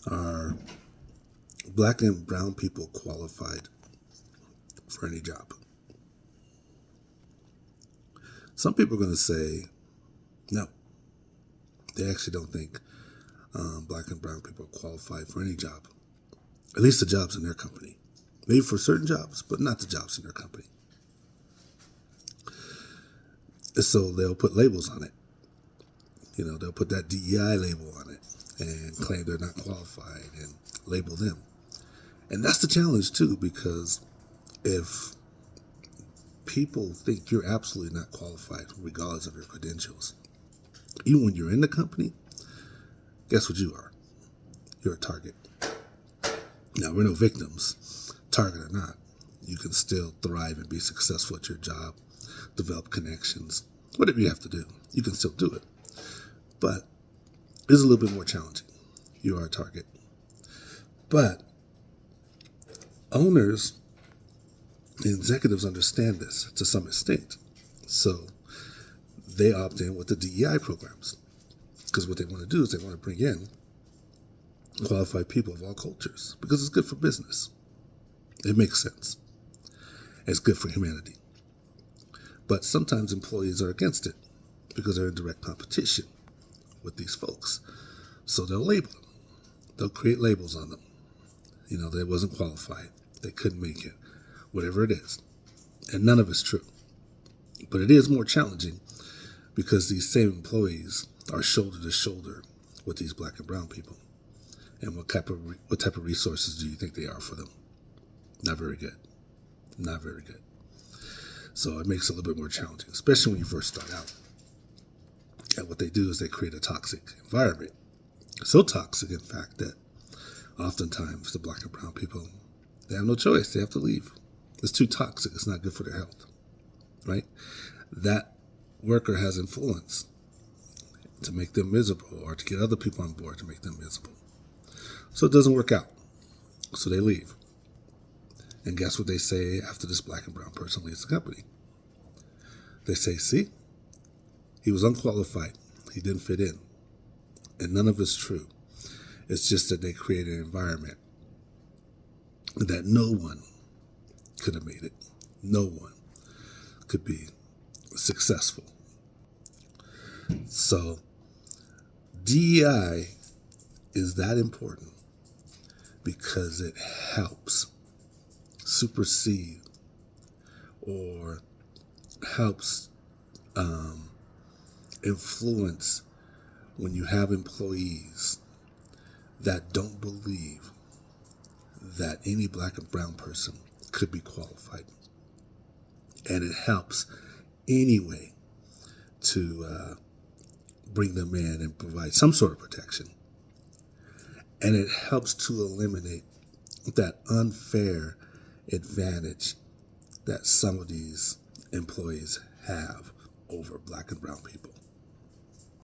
Are black and brown people qualified for any job? Some people are going to say no. They actually don't think black and brown people are qualified for any job, at least the jobs in their company. Maybe for certain jobs, but not the jobs in their company. And so they'll put labels on it. They'll put that DEI label on it and claim they're not qualified and label them. And that's the challenge too, because if people think you're absolutely not qualified regardless of your credentials, even when you're in the company, guess what you are? You're a target. Now, we're no victims, target or not. You can still thrive and be successful at your job, develop connections, whatever you have to do. You can still do it. But it's a little bit more challenging. You are a target. But owners and executives understand this to some extent. So they opt in with the DEI programs. Because what they want to do is they want to bring in qualified people of all cultures because it's good for business. It makes sense. It's good for humanity. But sometimes employees are against it because they're in direct competition with these folks. So they'll label them. They'll create labels on them. They wasn't qualified. They couldn't make it. Whatever it is. And none of it's true. But it is more challenging because these same employees are shoulder to shoulder with these black and brown people. And what type of resources do you think they are for them? Not very good. Not very good. So it makes it a little bit more challenging, especially when you first start out. And what they do is they create a toxic environment. So toxic, in fact, that oftentimes the black and brown people, they have no choice. They have to leave. It's too toxic. It's not good for their health, right? That worker has influence to make them miserable or to get other people on board to make them miserable. So it doesn't work out. So they leave. And guess what they say after this black and brown person leaves the company? They say, see, he was unqualified. He didn't fit in. And none of it's true. It's just that they created an environment that no one could have made it. No one could be successful. So DEI is that important because it helps supersede or helps influence when you have employees that don't believe that any black and brown person could be qualified. And it helps anyway to bring them in and provide some sort of protection. And it helps to eliminate that unfair advantage that some of these employees have over black and brown people.